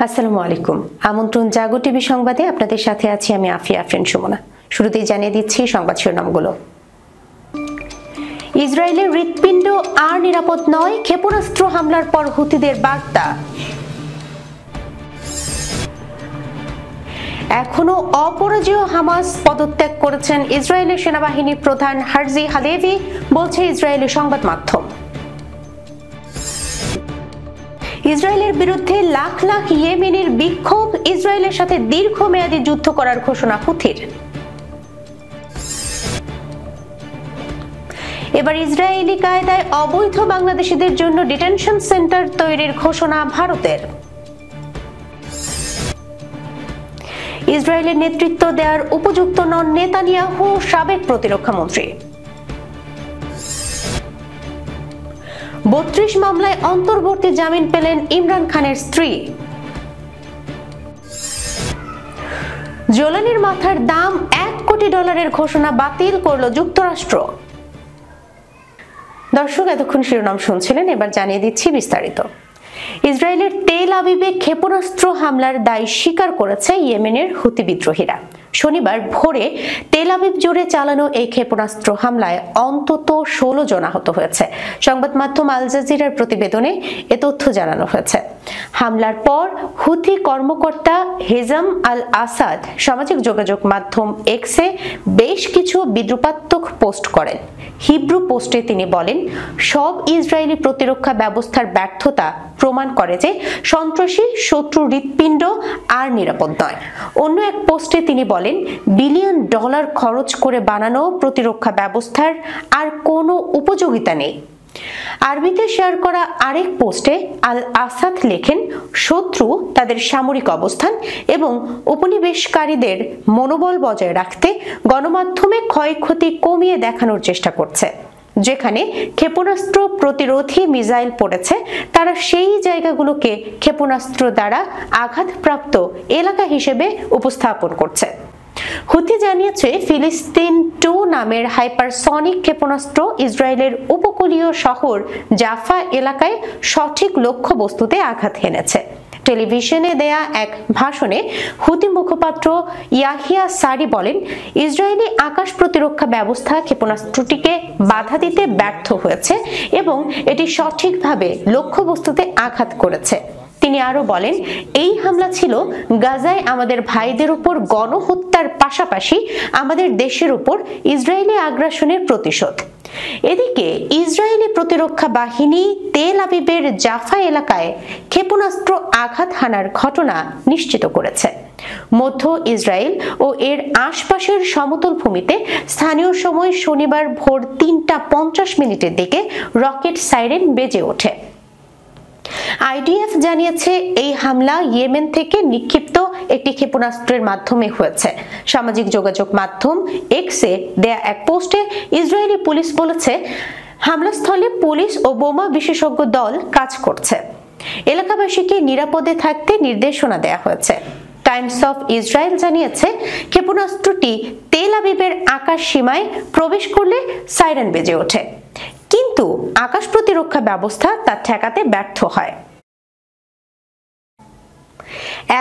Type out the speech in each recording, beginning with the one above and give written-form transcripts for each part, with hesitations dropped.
আসসালামু আলাইকুম। আমন্ত্রণ জাগো টিভি সংবাদে আপনাদের সাথে আছি আমি আফিয়া আফরিন সুমনা। শুরুতেই জানিয়ে দিচ্ছি সংবাদ শিরোনামগুলো। ইসরায়েলের হৃৎপিণ্ড আর নিরাপদ নয়, ক্ষেপণাস্ত্র হামলার পর হুতিদের বার্তা। এখনো অপরাজেয় হামাস পদত্যাগ করেছেন ইসরায়েলের সেনাবাহিনী প্রধান হারজি হালেভি, বলছে ইসরায়েলি সংবাদ মাধ্যম। ইসরায়েলের বিরুদ্ধে লাখ লাখ ইয়েমেনের বিক্ষোভ, ইসরায়েলের সাথে দীর্ঘমেয়াদী যুদ্ধ করার ঘোষণা হুথির। এবার ইসরায়েলি কায়দায় অবৈধ বাংলাদেশিদের জন্য ডিটেনশন সেন্টার তৈরির ঘোষণা ভারতের। ইসরায়েলের নেতৃত্ব দেওয়ার উপযুক্ত নন নেতানিয়াহু, সাবেক প্রতিরক্ষা মন্ত্রী। ৩২ মামলায় অন্তর্বর্তী জামিন পেলেন ইমরান খানের স্ত্রী। জ্বালানির মাথার দাম $1 কোটি ঘোষণা বাতিল করল যুক্তরাষ্ট্র। দর্শক, এতক্ষণ শিরোনাম শুনছিলেন, এবার জানিয়ে দিচ্ছি বিস্তারিত। ইসরায়েলের তেল আবিবে ক্ষেপণাস্ত্র হামলার দায় স্বীকার করেছে ইয়েমেনের হুতি বিদ্রোহীরা। শনিবার ভোরে তেল আবিব জুড়ে চালানো এই ক্ষেপণাস্ত্র হামলায় অন্তত 16 জন আহত হয়েছে। সংবাদ মাধ্যম আল জাজিরার প্রতিবেদনে এ তথ্য জানানো হয়েছে। হামলার পর হুথি কর্মকর্তা হেজাম আল আসাদ সামাজিক যোগাযোগ মাধ্যম এক্সে বেশ কিছু বিদ্রুপাত্মক পোস্ট করেন। হিব্রু পোস্টে তিনি বলেন, সব ইসরায়েলি প্রতিরক্ষা ব্যবস্থার ব্যর্থতা প্রমাণ করে যে সন্ত্রাসী শত্রু হৃৎপিণ্ড আর নিরাপদ নয়। অন্য এক পোস্টে তিনি বলেন, বিলিয়ন ডলার খরচ করে বানানো প্রতিরক্ষা ব্যবস্থার আর কোনো উপযোগিতা নেই। আরবিতে শেয়ার করা আরেক পোস্টে আল আসাদ লেখেন, শত্রু তাদের সামরিক অবস্থান এবং উপনিবেশকারীদের মনোবল বজায় রাখতে গণমাধ্যমে ক্ষয়ক্ষতি কমিয়ে দেখানোর চেষ্টা করছে। যেখানে ক্ষেপণাস্ত্র প্রতিরোধী মিসাইল পড়েছে, তারা সেই জায়গাগুলোকে ক্ষেপণাস্ত্র দ্বারা আঘাতপ্রাপ্ত এলাকা হিসেবে উপস্থাপন করছে। হুথি জানিয়েছে, ফিলিস্তিন 2 নামের হাইপারসনিক ক্ষেপণাস্ত্র ইসরায়েলের উপকূলীয় শহর জাফা এলাকায় সঠিক লক্ষ্যবস্তুতে আঘাত হেনেছে। টেলিভিশনে দেয়া এক ভাষণে হুতি মুখপাত্র ইয়াহিয়া সারি বলেন, ইসরায়েলি আকাশ প্রতিরক্ষা ব্যবস্থা ক্ষেপণাস্ত্রটিকে বাধা দিতে ব্যর্থ হয়েছে এবং এটি সঠিকভাবে লক্ষ্যবস্তুতে আঘাত করেছে। তিনি আরো বলেন, এই হামলা ছিল গাজায় আমাদের ভাইদের উপর গণহত্যার পাশাপাশি আমাদের দেশের উপর ইসরায়েলি আগ্রাসনের প্রতিশোধ। এদিকে ইসরায়েলি প্রতিরক্ষা বাহিনী তেল আবিবের জাফা এলাকায় ক্ষেপণাস্ত্র আঘাত হানার ঘটনা নিশ্চিত করেছে। মধ্য ইসরায়েল ও এর আশপাশের সমতল ভূমিতে স্থানীয় সময় শনিবার ভোর 3:50 দিকে রকেট সাইরেন বেজে ওঠে। আইডিএফ জানিয়েছে, এই হামলা ইয়েমেন থেকে নিক্ষিপ্ত একটি ক্ষেপণাস্ত্রের মাধ্যমে হয়েছে। সামাজিক যোগাযোগ মাধ্যম এক্সে দেয়া এক পোস্টে ইসরায়েলি পুলিশ বলেছে, হামলাস্থলে পুলিশ ও বোমা বিশেষজ্ঞ দল কাজ করছে। এলাকাবাসীকে নিরাপদে থাকতে নির্দেশনা দেয়া হয়েছে। টাইমস অফ ইসরায়েল জানিয়েছে, ক্ষেপণাস্ত্রটি তেল আবিবের আকাশ সীমায় প্রবেশ করলে সাইরেন বেজে ওঠে, কিন্তু আকাশ প্রতিরক্ষা ব্যবস্থা তা ঠেকাতে ব্যর্থ হয়।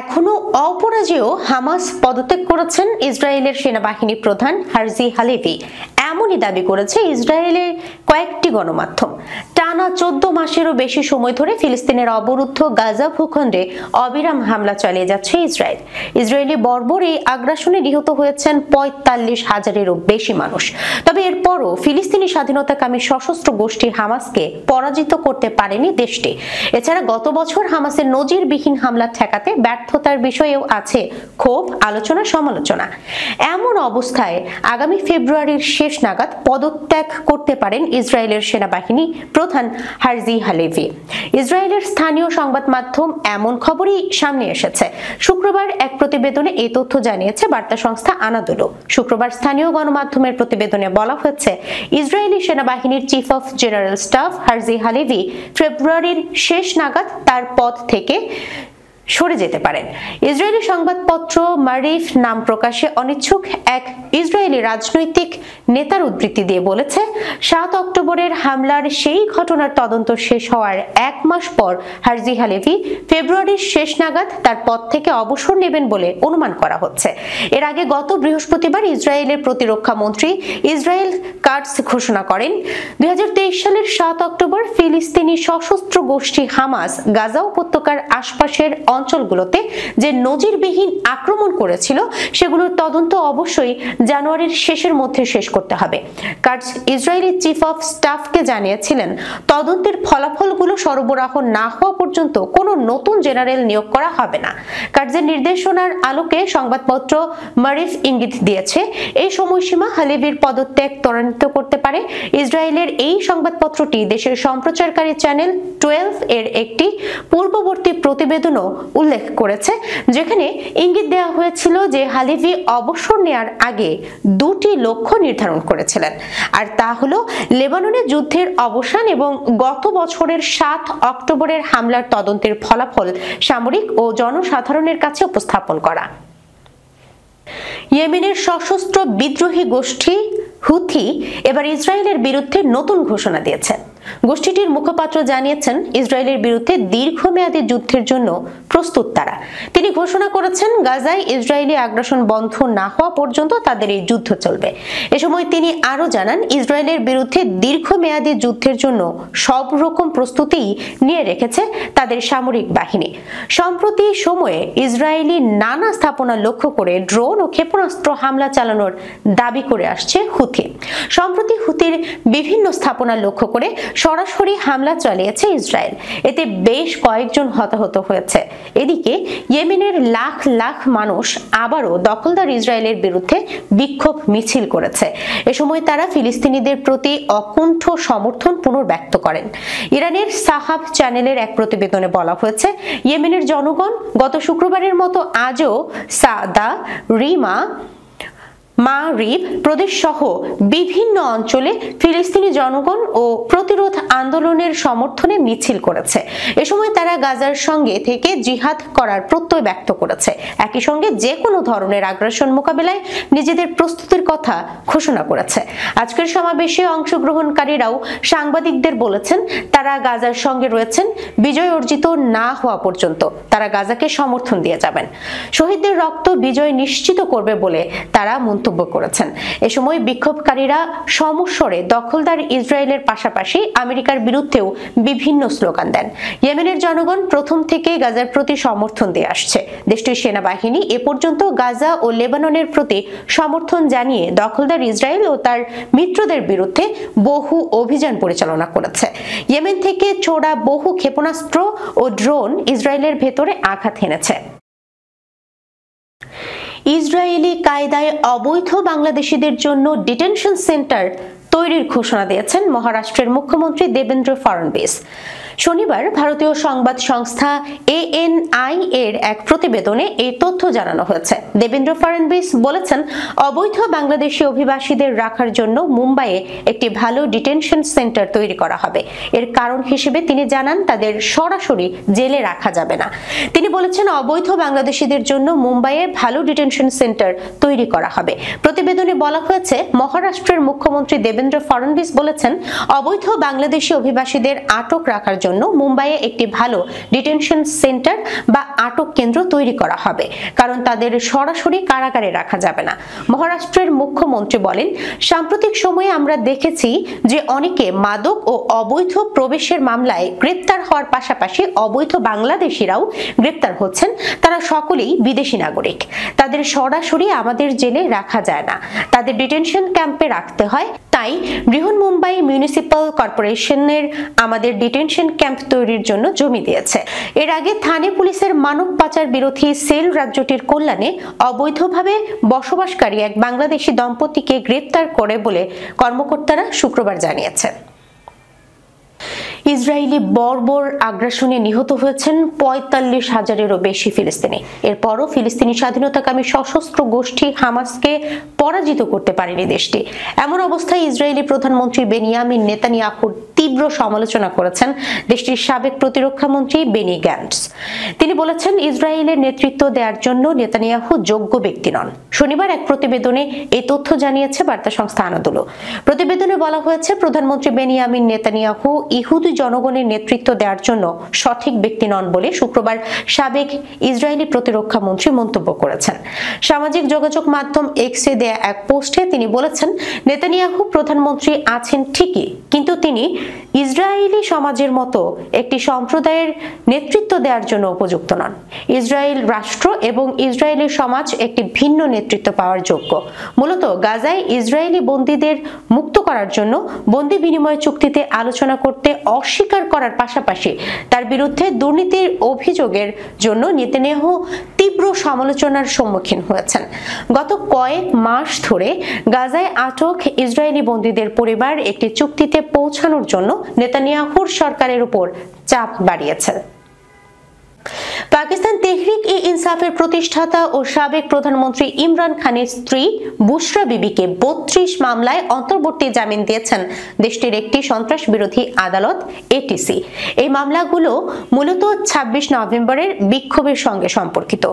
এখনো অপরাজেয় হামাস পদত্যাগ করেছেন ইসরায়েলের সেনাবাহিনী প্রধান হারজি হালেভি, এমনই দাবি করেছে ইসরায়েলের কয়েকটি গণমাধ্যম। টানা 14 মাসেরও বেশি সময় ধরে ফিলিস্তিনের অবরুদ্ধ গাজা ভূখণ্ডে অবিরাম হামলা চালিয়ে যাচ্ছে ইসরায়েল। ইসরায়েলি বর্বর এই আগ্রাসনে নিহত হয়েছেন 45,000-এরও বেশি মানুষ। তবে এরপরও ফিলিস্তিনি স্বাধীনতাকামী সশস্ত্র গোষ্ঠী হামাসকে পরাজিত করতে পারেনি দেশটি। এছাড়া গত বছর হামাসের নজিরবিহীন হামলা ঠেকাতে ব্যর্থতার বিষয়েও আছে ক্ষোভ, আলোচনা, সমালোচনা। এমন অবস্থায় আগামী ফেব্রুয়ারির শেষ নাগাদ পদত্যাগ করতে পারেন ইসরায়েলের সেনাবাহিনী প্রধান হারজি হালেভি। ইসরায়েলের স্থানীয় সংবাদ মাধ্যম এমন খবরই সামনে এসেছে। শুক্রবার এক প্রতিবেদনে এই তথ্য জানিয়েছে বার্তা সংস্থা আনাদোলু। শুক্রবার স্থানীয় গণমাধ্যমের প্রতিবেদনে বলা হয়েছে, ইসরায়েলি সেনাবাহিনীর chief of general staff Herzi Halevi ফেব্রুয়ারির শেষ নাগাদ তার পদ থেকে সরে যেতে পারেন। ইসরায়েলি সংবাদপত্র মারিফ নাম প্রকাশে অনিচ্ছুক এক ইসরায়েলি রাজনৈতিক নেতার উদ্ধৃতি দিয়ে বলেছে, 7 অক্টোবরের হামলার সেই ঘটনার তদন্ত শেষ হওয়ার 1 মাস পর হার্জি হালেভি ফেব্রুয়ারির শেষ নাগাদ তার পদ থেকে অবসর নেবেন বলে অনুমান করা হচ্ছে। এর আগে গত বৃহস্পতিবার ইসরায়েলের প্রতিরক্ষা মন্ত্রী ইসরায়েল কাটস ঘোষণা করেন, 2023 সালের 7 অক্টোবর ফিলিস্তিনি সশস্ত্র গোষ্ঠী হামাস গাজা উপত্যকার আশপাশের অঞ্চলগুলোতে যে নজিরবিহীন আক্রমণ করেছিল সেগুলোর তদন্ত অবশ্যই জানুয়ারির শেষের মধ্যে শেষ করতে হবে। কাটস ইসরায়েলি চিফ অফ স্টাফকে জানিয়েছিলেন, তদন্তের ফলাফলগুলো সরবরাহ না হওয়া পর্যন্ত কোনো নতুন জেনারেল নিয়োগ করা হবে না। কাটসের নির্দেশনার আলোকে সংবাদপত্র মারিফ ইঙ্গিত দিয়েছে, এই সময়সীমা হালেভির পদত্যাগ ত্বরান্বিত করতে পারে। ইসরায়েলের এই সংবাদপত্রটি দেশের সম্প্রচারকারী চ্যানেল 12 এর একটি পূর্ববর্তী প্রতিবেদনও উল্লেখ করেছে, যেখানে ইঙ্গিত দেওয়া হয়েছিল যে হালেভি অবসর নেয়ার আগে 2টি লক্ষ্য নির্ধারণ করেছিলেন, আর তা হলো লেবাননে যুদ্ধের অবসান এবং গত বছরের 7 অক্টোবরের হামলার তদন্তের ফলাফল সামরিক ও জনসাধারণের কাছে উপস্থাপন করা। ইয়েমেনের সশস্ত্র বিদ্রোহী গোষ্ঠী হুথি এবার ইসরায়েলের বিরুদ্ধে নতুন ঘোষণা দিয়েছে। গোষ্ঠীটির মুখপাত্র জানিয়েছেন, ইসরায়েলের বিরুদ্ধে দীর্ঘমেয়াদী যুদ্ধের জন্য প্রস্তুত তারা। তিনি ঘোষণা করেছেন, গাজায় ইসরায়েলি আগ্রাসন বন্ধ না হওয়া পর্যন্ত তাদের এই যুদ্ধ চলবে। এ সময় তিনি আরো জানান, ইসরায়েলের বিরুদ্ধে দীর্ঘমেয়াদী যুদ্ধের জন্য সব রকম প্রস্তুতিই নিয়ে রেখেছে তাদের সামরিক বাহিনী। সম্প্রতি সময়ে ইসরায়েলি নানা স্থাপনা লক্ষ্য করে ড্রোন ও ক্ষেপণাস্ত্র হামলা চালানোর দাবি করে আসছে হুথি। সম্প্রতি হুথির বিভিন্ন স্থাপনা লক্ষ্য করে সরাসরি হামলা চালিয়েছে ইসরায়েল, এতে বেশ কয়েকজন হতাহত হয়েছে। এদিকে ইয়েমেনের লাখ লাখ মানুষ আবারও দখলদার ইসরায়েলের বিরুদ্ধে বিক্ষোভ মিছিল করেছে। এ সময় তারা ফিলিস্তিনিদের প্রতি অকুণ্ঠ সমর্থন পুনর্ব্যক্ত করেন। ইরানের সাহাব চ্যানেলের এক প্রতিবেদনে বলা হয়েছে, ইয়েমেনের জনগণ গত শুক্রবারের মতো আজও সাদা, রিমা, মারিব প্রদেশ সহ বিভিন্ন অঞ্চলে ফিলিস্তিনি জনগণ ও প্রতিরোধ আন্দোলনের সমর্থনে মিছিল করেছে। এ সময় তারা গাজার সঙ্গে থেকে জিহাদ করার প্রত্যয় ব্যক্ত করেছে। একই সঙ্গে যে কোনো ধরনের আগ্রাসন মোকাবেলায় নিজেদের প্রস্তুতির কথা ঘোষণা করেছে। আজকের সমাবেশে অংশগ্রহণকারীরাও সাংবাদিকদের বলেছেন, তারা গাজার সঙ্গে রয়েছেন বিজয় অর্জিত না হওয়া পর্যন্ত। তারা গাজাকে সমর্থন দিয়ে যাবেন। শহীদদের রক্ত বিজয় নিশ্চিত করবে বলে তারা মন্তব্য করেছেন। এ সময় বিক্ষোভকারীরা সমস্বরে দখলদার ইসরায়েলের পাশাপাশি আমেরিকার বিরুদ্ধেও বিভিন্ন স্লোগান দেন। ইয়েমেনের জনগণ প্রথম থেকে গাজার প্রতি সমর্থন দিয়ে আসছে। দেশটির সেনাবাহিনী এ পর্যন্ত গাজা ও লেবাননের প্রতি সমর্থন জানিয়ে দখলদার ইসরায়েল ও তার মিত্রদের বিরুদ্ধে বহু অভিযান পরিচালনা করেছে। ইয়েমেন থেকে ছোড়া বহু ক্ষেপণাস্ত্র ও ড্রোন ইসরায়েলের ভেতরে আঘাত হেনেছে। ইসরায়েলি কায়দায় অবৈধ বাংলাদেশিদের জন্য ডিটেনশন সেন্টার তৈরির ঘোষণা দিয়েছেন মহারাষ্ট্রের মুখ্যমন্ত্রী দেবেন্দ্র ফডনবিস। শনিবার ভারতীয় সংবাদ সংস্থা ANI এর এক প্রতিবেদনে এই তথ্য জানানো হয়েছে। দেবেন্দ্র ফডনবিস বলেছেন, অবৈধ বাংলাদেশি অভিবাসীদের রাখার জন্য মুম্বাইয়ে একটি ভালো ডিটেনশন সেন্টার তৈরি করা হবে। এর কারণ হিসেবে তিনি জানান, তাদের সরাসরি জেলে রাখা যাবে না। তিনি বলেছেন, অবৈধ বাংলাদেশিদের জন্য মুম্বাইয়ে ভালো ডিটেনশন সেন্টার তৈরি করা হবে। প্রতিবেদনে বলা হয়েছে, মহারাষ্ট্রের মুখ্যমন্ত্রী দেবেন্দ্র ফডনবিস বলেছেন, অবৈধ বাংলাদেশি অভিবাসীদের আটক রাখার জন্য মুম্বাইয়ে একটি ভালো ডিটেনশন সেন্টার বা আটক কেন্দ্র তৈরি করা হবে, কারণ তাদের সরাসরি কারাগারে রাখা যাবে না। মহারাষ্ট্রের মুখ্যমন্ত্রী বলেন, সাম্প্রতিক সময়ে আমরা দেখেছি যে অনেকে মাদক ও অবৈধ প্রবেশের মামলায় গ্রেপ্তার হওয়ার পাশাপাশি অবৈধ বাংলাদেশিরাও গ্রেপ্তার হচ্ছেন। তারা সকলেই বিদেশি নাগরিক। তাদের সরাসরি আমাদের জেলে রাখা যায় না, তাদের ডিটেনশন ক্যাম্পে রাখতে হয়। তাই বৃহন্মুম্বাই মিউনিসিপাল কর্পোরেশনের আমাদের ডিটেনশন ক্যাম্প তৈরির জন্য জমি দিয়েছে। এর আগে থানে পুলিশের মানব পাচার বিরোধী সেল রাজ্যটির কল্যাণে অবৈধভাবে বসবাসকারী এক বাংলাদেশি দম্পতিকে গ্রেপ্তার করে বলে কর্মকর্তারা শুক্রবার জানিয়েছেন। ইসরায়েলি বর্বর আগ্রাসনে নিহত হয়েছেন ৪৫,০০০-এরও বেশি ফিলিস্তিনি। এরপরও ফিলিস্তিনি স্বাধীনতাকামী সশস্ত্র গোষ্ঠী হামাসকে পরাজিত করতে পারেনি দেশটি। এমন অবস্থায় ইসরায়েলি প্রধানমন্ত্রী বেনিয়ামিন নেতানিয়াহুর তীব্র সমালোচনা করেছেন দেশটির সাবেক প্রতিরক্ষা মন্ত্রী বেনি গ্যান্টস। তিনি বলেছেন, ইসরায়েলের নেতৃত্ব দেওয়ার জন্য নেতানিয়াহু যোগ্য ব্যক্তি নন। শনিবার এক প্রতিবেদনে এই তথ্য জানিয়েছে বার্তা সংস্থা আনাদোলু। প্রতিবেদনে বলা হয়েছে, প্রধানমন্ত্রী বেনিয়ামিন নেতানিয়াহু ইহুদি জনগণের নেতৃত্ব দেওয়ার জন্য সঠিক ব্যক্তি নন বলে শুক্রবার সাবেক ইসরায়েলি প্রতিরক্ষা মন্ত্রী মন্তব্য করেছেন। সামাজিক যোগাযোগ মাধ্যম এক্সে দেয়া এক পোস্টে তিনি বলেছেন, নেতানিয়াহু প্রধানমন্ত্রী আছেন ঠিকই, কিন্তু তিনি ইসরায়েলি সমাজের মতো একটি সম্প্রদায়ের নেতৃত্ব দেওয়ার জন্য উপযুক্ত নন। ইসরায়েল রাষ্ট্র এবং ইসরায়েলি সমাজ একটি ভিন্ন নেতৃত্ব পাওয়ার যোগ্য। মূলত গাজায় ইসরায়েলি বন্দীদের মুক্ত করার জন্য বন্দী বিনিময় চুক্তিতে আলোচনা করতে অস্বীকার করার পাশাপাশি তার বিরুদ্ধে দুর্নীতির অভিযোগের জন্য নেতানিয়াহু তীব্র সমালোচনার সম্মুখীন হয়েছেন। গত কয়েক মাস ধরে গাজায় আটক ইসরায়েলি বন্দীদের পরিবার একটি চুক্তিতে পৌঁছানোর জন্য নেতানিয়াহুর সরকারের উপর চাপ বাড়িয়েছে। পাকিস্তান তেহরিক-ই-ইনসাফের প্রতিষ্ঠাতা ও সাবেক প্রধানমন্ত্রী ইমরান খানের স্ত্রী বুশরা বিবিকে ৩২ মামলায় অন্তর্বর্তী জামিন দিয়েছেন দেশটির একটি সন্ত্রাস বিরোধী আদালত এটিসি। এই মামলাগুলো মূলত ২৬ নভেম্বরের বিক্ষোভের সঙ্গে সম্পর্কিত।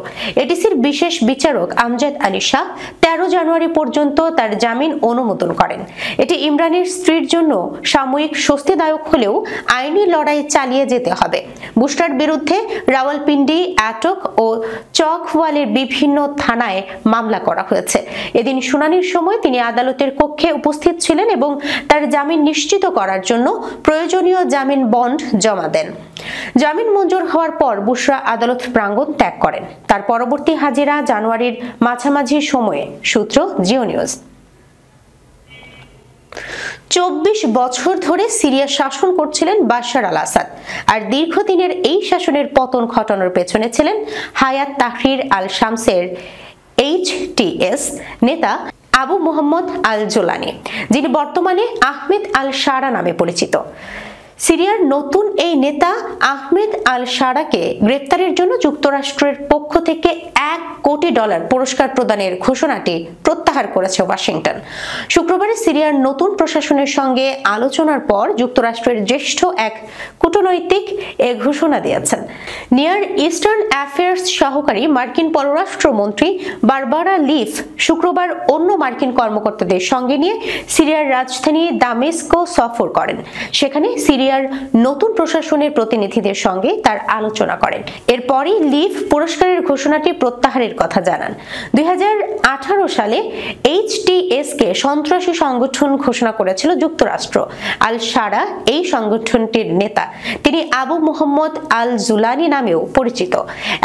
এটিসির বিশেষ বিচারক আমজাদ আলী শাহ ১৩ জানুয়ারি পর্যন্ত তার জামিন অনুমোদন করেন। এটি ইমরানের স্ত্রীর জন্য সাময়িক স্বস্তিদায়ক হলেও আইনি লড়াই চালিয়ে যেতে হবে। বুশরার বিরুদ্ধে রাওয়ালপিন্ডি, আটক ও চকওয়ালের বিভিন্ন থানায় মামলা করা হয়েছে। এদিন শুনানির সময় তিনি আদালতের কক্ষে উপস্থিত ছিলেন এবং তার জামিন নিশ্চিত করার জন্য প্রয়োজনীয় জামিন বন্ড জমা দেন। জামিন মঞ্জুর হওয়ার পর বুশরা আদালত প্রাঙ্গণ ত্যাগ করেন। তার পরবর্তী হাজিরা জানুয়ারির মাঝামাঝি সময়ে, সূত্র জিও নিউজ। ২৪ বছর ধরে সিরিয়া শাসন করছিলেন বাশার আল আসাদ, আর দীর্ঘদিনের এই শাসনের পতন ঘটানোর পেছনে ছিলেন হায়াত তাহরির আল শামসের HTS নেতা আবু মোহাম্মদ আল জোলানি, যিনি বর্তমানে আহমেদ আল শারা নামে পরিচিত। সিরিয়ার নতুন এই নেতা আহমেদ আল শারাকে গ্রেপ্তারের জন্য যুক্তরাষ্ট্রের পক্ষ থেকে $1 কোটি পুরস্কার প্রদানের ঘোষণাটি প্রত্যাহার করেছে ওয়াশিংটন। শুক্রবারে সিরিয়ার নতুন প্রশাসনের সঙ্গে আলোচনার পর যুক্তরাষ্ট্রের জ্যেষ্ঠ এক কূটনৈতিক এ ঘোষণা দিয়েছেন। নিয়ার ইস্টার্ন অ্যাফেয়ার্স সহকারী মার্কিন পররাষ্ট্রমন্ত্রী বারবারা লিফ শুক্রবার অন্য মার্কিন কর্মকর্তাদের সঙ্গে নিয়ে সিরিয়ার রাজধানী দামেস্ক সফর করেন। সেখানে সিরিয়ার নতুন প্রশাসনের প্রতিনিধিদের সঙ্গে তার আলোচনা করেন। এরপরই লিফ পুরস্কারের ঘোষণাটি প্রত্যাহারের কথা জানান। ২০১৮ সালে HTS কে সন্ত্রাসী সংগঠন ঘোষণা করেছিল যুক্তরাষ্ট্র। আল শারা এই সংগঠনটির নেতা। তিনি আবু মোহাম্মদ আল জুলানি নামেও পরিচিত।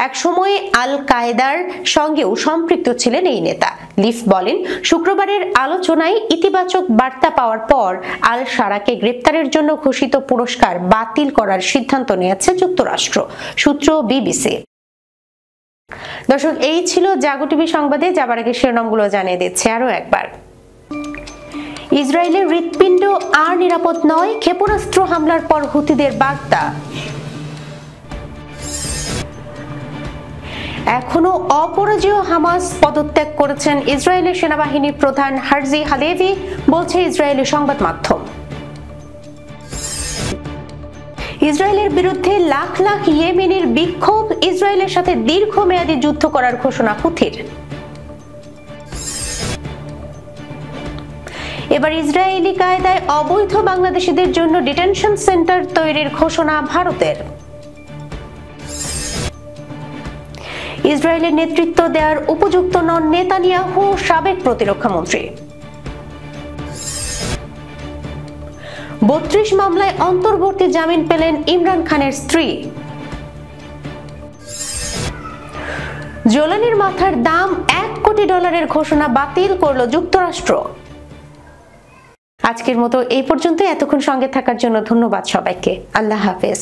একসময় আল কায়েদার সঙ্গেও সম্পৃক্ত ছিলেন এই নেতা। লিফ বলেন, শুক্রবারের আলোচনায় ইতিবাচক বার্তা পাওয়ার পর আল শারাকে গ্রেপ্তারের জন্য ঘোষিত পুরস্কার বাতিল করার সিদ্ধান্ত নিয়েছে যুক্তরাষ্ট্র, সূত্র BBC। দর্শক, এই ছিল জাগো টিভি সংবাদে। যাবার আগে শিরোনামগুলো জানিয়ে দিচ্ছে আরো একবার। ইসরায়েলের হৃৎপিণ্ড আর নিরাপদ নয়, ক্ষেপণাস্ত্র হামলার পর হুতিদের বার্তা। এখনো অপরাজেয় হামাস পদত্যাগ করেছেন ইসরায়েলের সেনাবাহিনীর প্রধান হার্জি হালেভি, বলছে ইসরায়েলি সংবাদ মাধ্যম। ইসরায়েলের বিরুদ্ধে লাখ লাখ ইয়েমেনের বিক্ষোভ, ইসরায়েলের সাথে দীর্ঘমেয়াদী যুদ্ধ করার ঘোষণা হুথির। এবার ইসরায়েলি কায়দায় অবৈধ বাংলাদেশিদের জন্য ডিটেনশন সেন্টার তৈরির ঘোষণা ভারতের। ইসরায়েলের নেতৃত্ব দেওয়ার উপযুক্ত নন নেতানিয়াহু, সাবেক প্রতিরক্ষা মন্ত্রী। ৩২ মামলায় অন্তর্বর্তী জামিন পেলেন ইমরান খানের স্ত্রী। জোলানির মাথার দাম $1 কোটি ঘোষণা বাতিল করল যুক্তরাষ্ট্র। আজকের মতো এই পর্যন্ত। এতক্ষণ সঙ্গে থাকার জন্য ধন্যবাদ সবাইকে। আল্লাহ হাফেজ।